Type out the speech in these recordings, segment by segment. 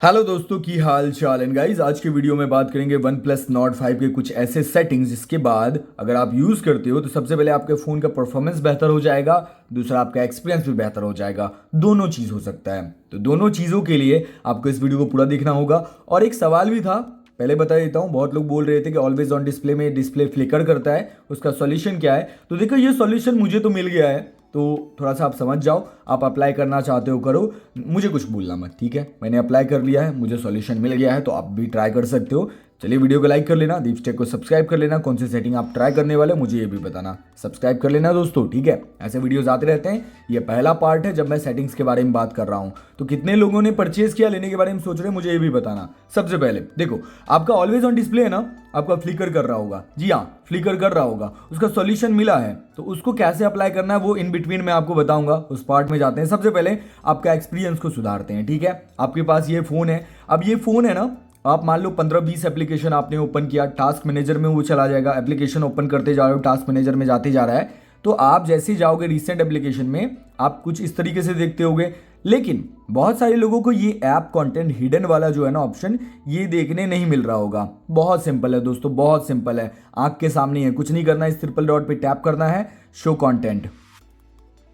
Hello दोस्तों की हाल चाल एंड गाइस आज के वीडियो में बात करेंगे वन प्लस नॉट 5 के कुछ ऐसे सेटिंग्स जिसके बाद अगर आप यूज़ करते हो तो सबसे पहले आपके फ़ोन का परफॉर्मेंस बेहतर हो जाएगा। दूसरा आपका एक्सपीरियंस भी बेहतर हो जाएगा। दोनों चीज़ हो सकता है, तो दोनों चीज़ों के लिए आपको इस वीडियो को पूरा देखना होगा। और एक सवाल भी था, पहले बता देता हूँ। बहुत लोग बोल रहे थे कि ऑलवेज ऑन डिस्प्ले में डिस्प्ले फ्लिकर करता है, उसका सॉल्यूशन क्या है। तो देखो ये सॉल्यूशन मुझे तो मिल गया है, तो थोड़ा सा आप समझ जाओ। आप अप्लाई करना चाहते हो करो, मुझे कुछ बोलना मत, ठीक है। मैंने अप्लाई कर लिया है, मुझे सॉल्यूशन मिल गया है, तो आप भी ट्राई कर सकते हो। चलिए वीडियो को लाइक कर लेना, दीप टेक को सब्सक्राइब कर लेना। कौन सी सेटिंग आप ट्राई करने वाले मुझे ये भी बताना, सब्सक्राइब कर लेना दोस्तों, ठीक है। ऐसे वीडियोस आते रहते हैं। ये पहला पार्ट है जब मैं सेटिंग्स के बारे में बात कर रहा हूँ। तो कितने लोगों ने परचेज किया, लेने के बारे में सोच रहे हैं, मुझे ये भी बताना। सबसे पहले देखो, आपका ऑलवेज ऑन डिस्प्ले है ना, आपका फ्लिकर कर रहा होगा। जी हाँ, फ्लिकर कर रहा होगा, उसका सॉल्यूशन मिला है। तो उसको कैसे अप्लाई करना है वो इन बिटवीन मैं आपको बताऊंगा। उस पार्ट में जाते हैं। सबसे पहले आपका एक्सपीरियंस को सुधारते हैं, ठीक है। आपके पास ये फोन है, अब ये फोन है ना, आप मान लो 15-20 एप्लीकेशन आपने ओपन किया, टास्क मैनेजर में वो चला जाएगा। एप्लीकेशन ओपन करते जा रहे हो, टास्क मैनेजर में जाते जा रहा है। तो आप जैसे ही जाओगे रिसेंट एप्लीकेशन में, आप कुछ इस तरीके से देखते होगे। लेकिन बहुत सारे लोगों को ये ऐप कंटेंट हिडन वाला जो है ना ऑप्शन, ये देखने नहीं मिल रहा होगा। बहुत सिंपल है दोस्तों, बहुत सिंपल है, आंख के सामने है। कुछ नहीं करना है, इस ट्रिपल डॉट पे टैप करना है, शो कंटेंट,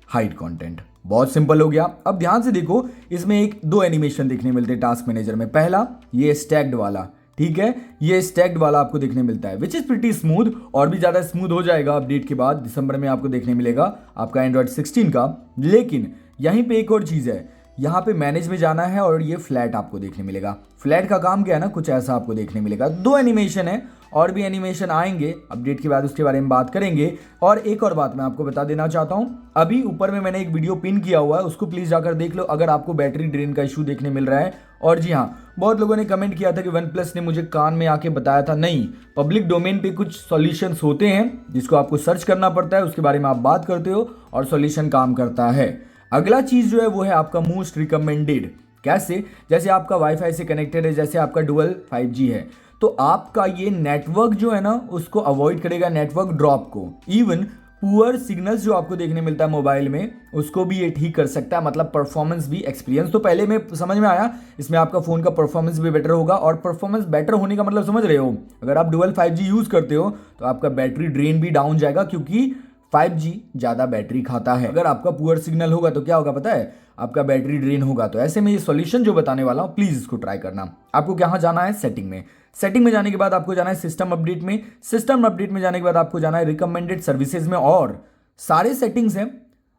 हाइड कंटेंट। बहुत सिंपल हो गया। अब ध्यान से देखो, इसमें एक दो एनिमेशन देखने मिलते हैं टास्क मैनेजर में। पहला ये स्टैक्ड वाला, ठीक है, ये स्टैक्ड वाला आपको देखने मिलता है, विच इज प्रिटी स्मूथ। और भी ज्यादा स्मूथ हो जाएगा अपडेट के बाद, दिसंबर में आपको देखने मिलेगा आपका एंड्रॉइड 16 का। लेकिन यहीं पे एक और चीज है, यहाँ पे मैनेज में जाना है और ये फ्लैट आपको देखने मिलेगा। फ्लैट का काम क्या है ना, कुछ ऐसा आपको देखने मिलेगा। दो एनिमेशन है, और भी एनिमेशन आएंगे अपडेट के बाद, उसके बारे में बात करेंगे। और एक और बात मैं आपको बता देना चाहता हूं, अभी ऊपर में मैंने एक वीडियो पिन किया हुआ है, उसको प्लीज जाकर देख लो अगर आपको बैटरी ड्रेन का इशू देखने मिल रहा है। और जी हाँ, बहुत लोगों ने कमेंट किया था कि वन प्लस ने मुझे कान में आके बताया था। नहीं, पब्लिक डोमेन पे कुछ सॉल्यूशंस होते हैं जिसको आपको सर्च करना पड़ता है, उसके बारे में आप बात करते हो और सॉल्यूशन काम करता है। अगला चीज जो है वो है आपका मोस्ट रिकमेंडेड। कैसे? जैसे आपका वाईफाई से कनेक्टेड है, जैसे आपका डुअल 5G है, तो आपका ये नेटवर्क जो है ना उसको अवॉइड करेगा, नेटवर्क ड्रॉप को। इवन पुअर सिग्नल्स जो आपको देखने मिलता है मोबाइल में, उसको भी ये ठीक कर सकता है। मतलब परफॉर्मेंस भी, एक्सपीरियंस तो पहले में समझ में आया, इसमें आपका फोन का परफॉर्मेंस भी बेटर होगा। और परफॉर्मेंस बेटर होने का मतलब समझ रहे हो, अगर आप डुअल 5G यूज करते हो तो आपका बैटरी ड्रेन भी डाउन जाएगा, क्योंकि 5G ज़्यादा बैटरी खाता है। अगर आपका पुअर सिग्नल होगा तो क्या होगा पता है, आपका बैटरी ड्रेन होगा। तो ऐसे में ये सॉल्यूशन जो बताने वाला हूँ, प्लीज इसको ट्राई करना। आपको कहाँ जाना है, सेटिंग में। सेटिंग में जाने के बाद आपको जाना है सिस्टम अपडेट में। सिस्टम अपडेट में जाने के बाद आपको जाना है रिकमेंडेड सर्विसेज में। और सारे सेटिंग्स हैं,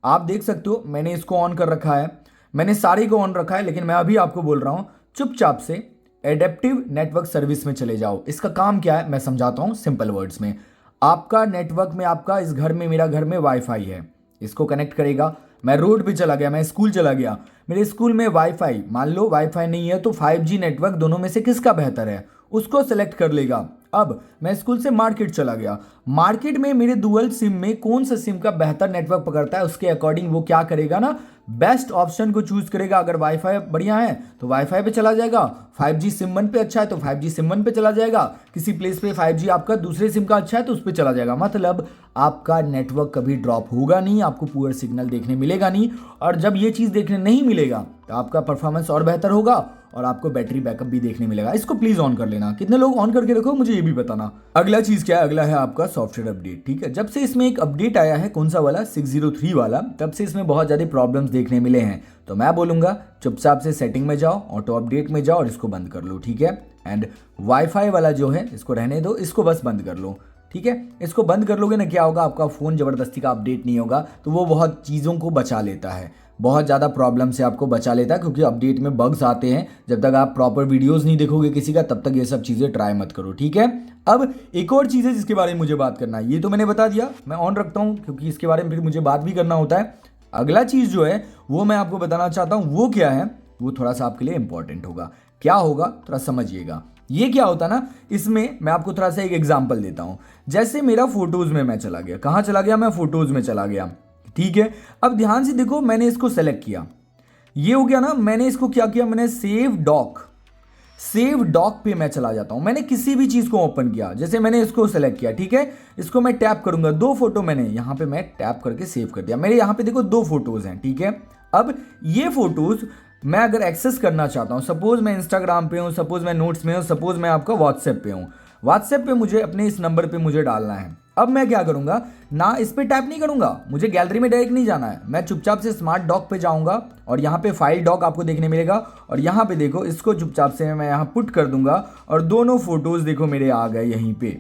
आप देख सकते हो, मैंने इसको ऑन कर रखा है, मैंने सारे को ऑन रखा है। लेकिन मैं अभी आपको बोल रहा हूं, चुपचाप से एडेप्टिव नेटवर्क सर्विस में चले जाओ। इसका काम क्या है मैं समझाता हूं सिंपल वर्ड्स में। आपका नेटवर्क में, आपका इस घर में, मेरा घर में वाईफाई है, इसको कनेक्ट करेगा। मैं रोड पे चला गया, मैं स्कूल चला गया, मेरे स्कूल में वाईफाई, मान लो वाईफाई नहीं है तो 5G नेटवर्क, दोनों में से किसका बेहतर है उसको सेलेक्ट कर लेगा। अब मैं स्कूल से मार्केट चला गया, मार्केट में मेरे डुअल सिम में कौन सा सिम का बेहतर नेटवर्क पकड़ता है, उसके अकॉर्डिंग वो क्या करेगा ना, बेस्ट ऑप्शन को चूज करेगा। अगर वाईफाई बढ़िया है तो वाईफाई पे चला जाएगा, 5G सिम 1 पे अच्छा है तो 5G सिम 1 पे चला जाएगा, किसी प्लेस पे 5G आपका दूसरे सिम का अच्छा है तो उस पर चला जाएगा। मतलब आपका नेटवर्क कभी ड्रॉप होगा नहीं, आपको पुअर सिग्नल देखने मिलेगा नहीं। और जब ये चीज़ देखने नहीं मिलेगा तो आपका परफॉर्मेंस और बेहतर होगा और आपको बैटरी बैकअप भी देखने मिलेगा। इसको प्लीज ऑन कर लेना। कितने लोग ऑन करके रखो मुझे ये भी बताना। अगला चीज क्या है, अगला है आपका सॉफ्टवेयर अपडेट, ठीक है। जब से इसमें एक अपडेट आया है, कौन सा वाला, 603 वाला, तब से इसमें बहुत ज्यादा प्रॉब्लम्स देखने मिले हैं। तो मैं बोलूंगा चुपचाप से सेटिंग में जाओ, ऑटो अपडेट में जाओ और इसको बंद कर लो, ठीक है। एंड वाईफाई वाला जो है इसको रहने दो, इसको बस बंद कर लो, ठीक है। इसको बंद कर लोगे ना, क्या होगा, आपका फोन जबरदस्ती का अपडेट नहीं होगा। तो वो बहुत चीज़ों को बचा लेता है, बहुत ज़्यादा प्रॉब्लम से आपको बचा लेता है, क्योंकि अपडेट में बग्स आते हैं। जब तक आप प्रॉपर वीडियोस नहीं देखोगे किसी का, तब तक ये सब चीज़ें ट्राई मत करो, ठीक है। अब एक और चीज़ है जिसके बारे में मुझे बात करना है, ये तो मैंने बता दिया, मैं ऑन रखता हूँ क्योंकि इसके बारे में फिर मुझे बात भी करना होता है। अगला चीज़ जो है वो मैं आपको बताना चाहता हूँ, वो क्या है, वो थोड़ा सा आपके लिए इंपॉर्टेंट होगा। क्या होगा थोड़ा समझिएगा। ये क्या होता ना, इसमें मैं आपको थोड़ा सा एक एग्जांपल देता हूं। जैसे मेरा फोटोज में मैं चला गया, कहां चला गया, मैं फोटोज में चला गया, ठीक है। अब ध्यान से देखो, मैंने इसको सेलेक्ट किया, ये हो गया ना। मैंने इसको क्या किया, मैंने सेव डॉक पे मैं चला जाता हूं। मैंने किसी भी चीज को ओपन किया, जैसे मैंने इसको सेलेक्ट किया, ठीक है, इसको मैं टैप करूंगा, दो फोटो मैंने यहां पे मैं टैप करके सेव कर दिया। मेरे यहां पे देखो दो फोटोज हैं, ठीक है। अब ये फोटोज मैं अगर एक्सेस करना चाहता हूँ, सपोज मैं इंस्टाग्राम पे हूँ, सपोज मैं नोट्स में हूँ, सपोज मैं आपका व्हाट्सएप पे हूँ, व्हाट्सएप पे मुझे अपने इस नंबर पे मुझे डालना है। अब मैं क्या करूंगा ना, इस पे टैप नहीं करूंगा, मुझे गैलरी में डायरेक्ट नहीं जाना है, मैं चुपचाप से स्मार्ट डॉक पे जाऊंगा और यहाँ पे फाइल डॉक आपको देखने मिलेगा और यहाँ पे देखो इसको चुपचाप से मैं यहाँ पुट कर दूंगा और दोनों फोटोज देखो मेरे आ गए यहीं पे।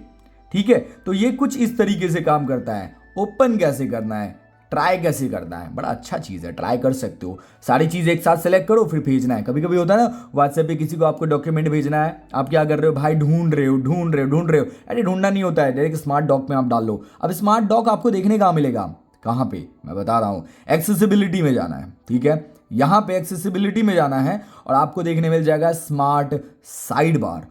ठीक है, तो ये कुछ इस तरीके से काम करता है। ओपन कैसे करना है, ट्राई कैसे करना है, बड़ा अच्छा चीज़ है, ट्राई कर सकते हो। सारी चीज़ एक साथ सेलेक्ट करो फिर भेजना है। कभी कभी होता है ना व्हाट्सएप पे किसी को आपको डॉक्यूमेंट भेजना है, आप क्या कर रहे हो भाई, ढूंढ रहे हो। अरे ढूंढना नहीं होता है, डायरेक्ट स्मार्ट डॉक में आप डाल लो। अब स्मार्ट डॉक आपको देखने कहाँ मिलेगा, कहाँ पे मैं बता रहा हूँ, एक्सेसिबिलिटी में जाना है। ठीक है, यहाँ पे एक्सेसिबिलिटी में जाना है और आपको देखने मिल जाएगा स्मार्ट साइड बार।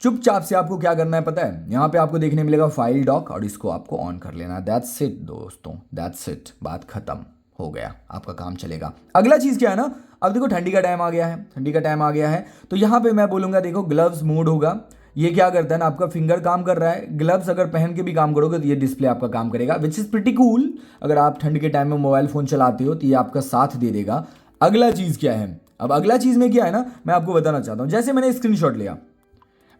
चुपचाप से आपको क्या करना है पता है, यहाँ पे आपको देखने मिलेगा फाइल डॉक और इसको आपको ऑन कर लेना। दैट्स इट दोस्तों, दैट्स इट, बात खत्म हो गया, आपका काम चलेगा। अगला चीज़ क्या है ना, अब देखो ठंडी का टाइम आ गया है, ठंडी का टाइम आ गया है, तो यहाँ पे मैं बोलूँगा देखो ग्लव्स मोड होगा। ये क्या करता है ना, आपका फिंगर काम कर रहा है, ग्लव्स अगर पहन के भी काम करोगे तो ये डिस्प्ले आपका काम करेगा, विच इज़ प्रिटी कूल। अगर आप ठंड के टाइम में मोबाइल फ़ोन चलाते हो तो ये आपका साथ दे देगा। अगला चीज़ क्या है, अब अगला चीज़ में क्या है ना, मैं आपको बताना चाहता हूँ। जैसे मैंने स्क्रीनशॉट लिया,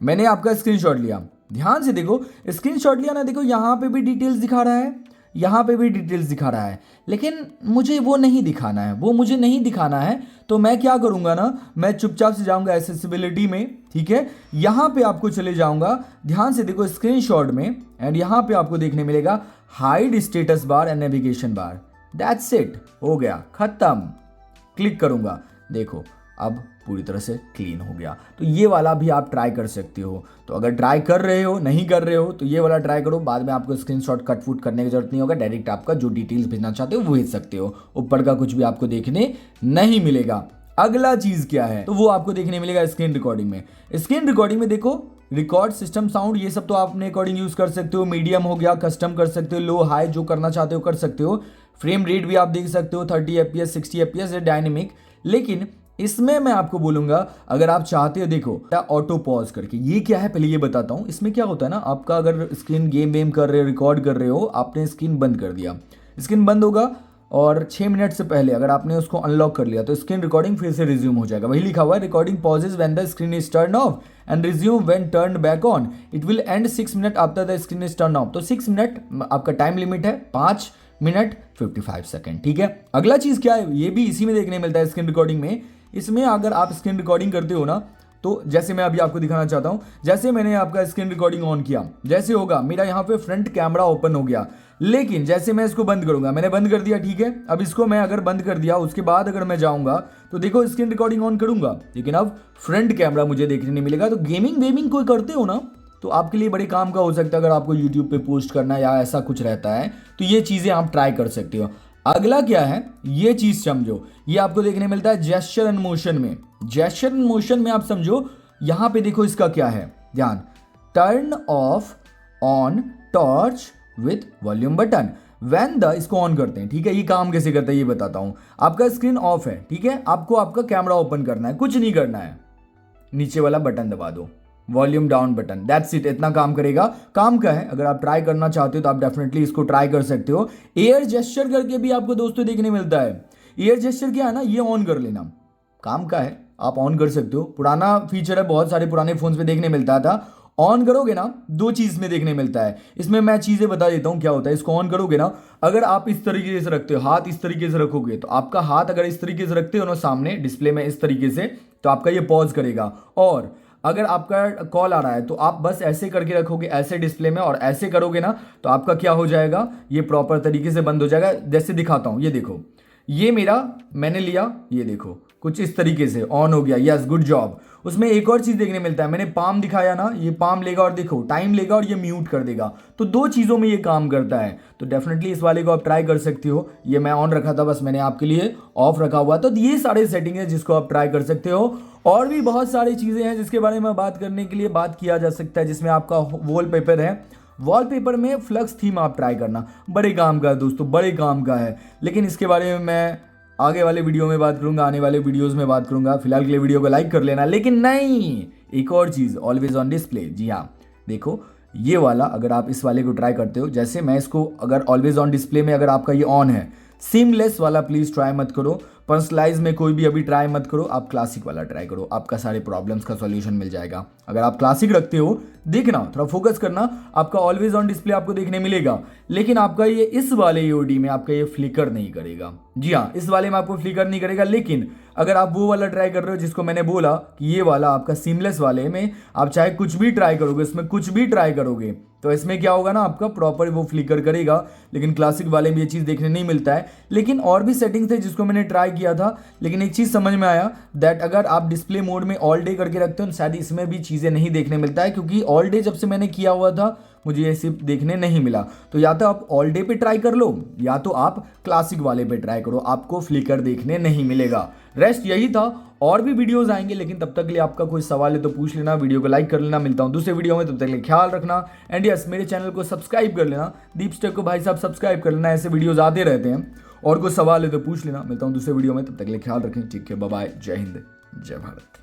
मैंने आपका स्क्रीनशॉट लिया, ध्यान से देखो, स्क्रीनशॉट लिया ना, देखो यहाँ पे भी डिटेल्स दिखा रहा है, यहाँ पे भी डिटेल्स दिखा रहा है, लेकिन मुझे वो नहीं दिखाना है, वो मुझे नहीं दिखाना है। तो मैं क्या करूँगा ना, मैं चुपचाप से जाऊँगा एक्सेसिबिलिटी में। ठीक है, यहाँ पे आपको चले जाऊँगा, ध्यान से देखो स्क्रीनशॉट में, एंड यहाँ पे आपको देखने मिलेगा hide status bar and navigation bar. That's it, हो गया खत्म। क्लिक करूँगा, देखो अब पूरी तरह से क्लीन हो गया। तो ये वाला भी आप ट्राई कर सकते हो। तो अगर ट्राई कर रहे हो, नहीं कर रहे हो, तो ये वाला ट्राई करो, बाद में आपको स्क्रीनशॉट कट फुट करने की जरूरत नहीं होगा, डायरेक्ट आपका जो डिटेल्स भेजना चाहते हो वो भेज सकते हो, ऊपर का कुछ भी आपको देखने नहीं मिलेगा। अगला चीज क्या है, तो वो आपको देखने मिलेगा स्क्रीन रिकॉर्डिंग में। स्क्रीन रिकॉर्डिंग में देखो रिकॉर्ड सिस्टम साउंड, ये सब तो आप अपने अकॉर्डिंग यूज कर सकते हो। मीडियम हो गया, कस्टम कर सकते हो, लो हाई जो करना चाहते हो कर सकते हो। फ्रेम रेट भी आप देख सकते हो 30 FPS 60 FPS डायनेमिक। लेकिन इसमें मैं आपको बोलूंगा अगर आप चाहते हो, देखो ऑटो पॉज करके, ये क्या है पहले ये बताता हूं। इसमें क्या होता है ना, आपका अगर स्क्रीन गेम वेम कर रहे हो, रिकॉर्ड कर रहे हो, आपने स्क्रीन बंद कर दिया, स्क्रीन बंद होगा और 6 मिनट से पहले अगर आपने उसको अनलॉक कर लिया तो स्क्रीन रिकॉर्डिंग फिर से रिज्यूम हो जाएगा। वही लिखा हुआ है, recording pauses when the screen is turn off and resume when turn back on, it will end 6 minute after the screen is turn off. तो 6 मिनट आपका टाइम लिमिट है, 5 मिनट 55 सेकेंड। ठीक है, अगला चीज क्या है, ये भी इसी में देखने मिलता है स्क्रीन रिकॉर्डिंग में। इसमें अगर आप स्क्रीन रिकॉर्डिंग करते हो ना, तो जैसे मैं अभी आपको दिखाना चाहता हूं, जैसे मैंने आपका स्क्रीन रिकॉर्डिंग ऑन किया, जैसे होगा मेरा यहाँ पे फ्रंट कैमरा ओपन हो गया, लेकिन जैसे मैं इसको बंद करूंगा, मैंने बंद कर दिया। ठीक है, अब इसको मैं अगर बंद कर दिया, उसके बाद अगर मैं जाऊंगा तो देखो स्क्रीन रिकॉर्डिंग ऑन करूंगा, लेकिन अब फ्रंट कैमरा मुझे देखने नहीं मिलेगा। तो गेमिंग वेमिंग कोई करते हो ना, तो आपके लिए बड़े काम का हो सकता है। अगर आपको यूट्यूब पे पोस्ट करना है या ऐसा कुछ रहता है तो ये चीज़ें आप ट्राई कर सकते हो। अगला क्या है, ये चीज समझो, ये आपको देखने मिलता है जेस्चर एंड मोशन में। जेस्चर एंड मोशन में आप समझो, यहां पे देखो इसका क्या है, ध्यान, turn off on torch with volume button when the, इसको ऑन करते हैं। ठीक है, ये काम कैसे करता है ये बताता हूं। आपका स्क्रीन ऑफ है, ठीक है, आपको आपका कैमरा ओपन करना है, कुछ नहीं करना है, नीचे वाला बटन दबा दो, volume down button, that's it, इतना काम करेगा। काम का है, अगर आप ट्राई करना चाहते हो तो आप डेफिनेटली इसको ट्राई कर सकते हो। एयर जेस्चर करके भी आपको दोस्तों देखने मिलता है। एयर जेस्चर क्या है ना, ये ऑन कर लेना, काम का है, आप ऑन कर सकते हो। पुराना फीचर है, बहुत सारे पुराने फोन्स पे देखने मिलता था। ऑन करोगे ना, दो चीज में देखने मिलता है, इसमें मैं चीजें बता देता हूं क्या होता है। इसको ऑन करोगे ना, अगर आप इस तरीके से रखते हो, हाथ इस तरीके से रखोगे, तो आपका हाथ अगर इस तरीके से रखते हो ना सामने डिस्प्ले में इस तरीके से, तो आपका ये पॉज करेगा। और अगर आपका कॉल आ रहा है तो आप बस ऐसे करके रखोगे ऐसे डिस्प्ले में, और ऐसे करोगे ना तो आपका क्या हो जाएगा, ये प्रॉपर तरीके से बंद हो जाएगा। जैसे दिखाता हूं, ये देखो, ये मेरा मैंने लिया, ये देखो कुछ इस तरीके से ऑन हो गया। Yes, good job. उसमें एक और चीज देखने मिलता है, मैंने पाम दिखाया ना, ये पाम लेगा और देखो टाइम लेगा और ये म्यूट कर देगा। तो दो चीजों में ये काम करता है। तो डेफिनेटली इस वाले को आप ट्राई कर सकते हो। ये मैं ऑन रखा था, बस मैंने आपके लिए ऑफ रखा हुआ। तो ये सारे सेटिंग है जिसको आप ट्राई कर सकते हो। और भी बहुत सारी चीजें हैं जिसके बारे में बात करने के लिए बात किया जा सकता है, जिसमें आपका वॉलपेपर है। वॉलपेपर में फ्लक्स थीम आप ट्राई करना, बड़े काम का है दोस्तों, बड़े काम का है। लेकिन इसके बारे में मैं आगे वाले वीडियो में बात करूंगा, आने वाले वीडियोस में बात करूंगा। फिलहाल के लिए वीडियो को लाइक कर लेना। लेकिन नहीं, एक और चीज, ऑलवेज ऑन डिस्प्ले। जी हाँ, देखो ये वाला, अगर आप इस वाले को ट्राई करते हो, जैसे मैं इसको अगर ऑलवेज ऑन डिस्प्ले में अगर आपका ये ऑन है, सीमलेस वाला प्लीज ट्राई मत करो। पर्सनलाइज में कोई भी अभी ट्राई मत करो, आप क्लासिक वाला ट्राई करो, आपका सारे प्रॉब्लम्स का सॉल्यूशन मिल जाएगा। अगर आप क्लासिक रखते हो, देखना थोड़ा फोकस करना, आपका ऑलवेज ऑन डिस्प्ले आपको देखने मिलेगा, लेकिन आपका ये इस वाले ईओडी में आपका ये फ्लिकर नहीं करेगा। जी हाँ, इस वाले में आपको फ्लिकर नहीं करेगा। लेकिन अगर आप वो वाला ट्राई कर रहे हो जिसको मैंने बोला कि ये वाला आपका सीमलेस वाले में आप चाहे कुछ भी ट्राई करोगे, इसमें कुछ भी ट्राई करोगे तो इसमें क्या होगा ना, आपका प्रॉपर वो फ्लिकर करेगा। लेकिन क्लासिक वाले में ये चीज़ देखने नहीं मिलता है। लेकिन और भी सेटिंग थे जिसको मैंने ट्राई किया था, लेकिन एक चीज़ समझ में आया दैट अगर आप डिस्प्ले मोड में ऑल डे करके रखते हो तो शायद इसमें भी चीज़ें नहीं देखने मिलता है, क्योंकि ऑल डे जब से मैंने किया हुआ था मुझे ये सिर्फ देखने नहीं मिला। तो या तो आप ऑल डे पे ट्राई कर लो या तो आप क्लासिक वाले पे ट्राई करो, आपको फ्लिकर देखने नहीं मिलेगा। रेस्ट यही था, और भी वीडियोस आएंगे, लेकिन तब तक के लिए आपका कोई सवाल है तो पूछ लेना, वीडियो को लाइक कर लेना। मिलता हूं दूसरे वीडियो में, तब तक के लिए ख्याल रखना। एंड यस, मेरे चैनल को सब्सक्राइब कर लेना, दीप स्टेक को भाई साहब सब्सक्राइब कर लेना, ऐसे वीडियोज आते रहते हैं। और कोई सवाल है तो पूछ लेना। मिलता हूं दूसरे वीडियो में, तब तक के लिए ख्याल रखें। ठीक है, बाय बाय, जय हिंद, जय भारत।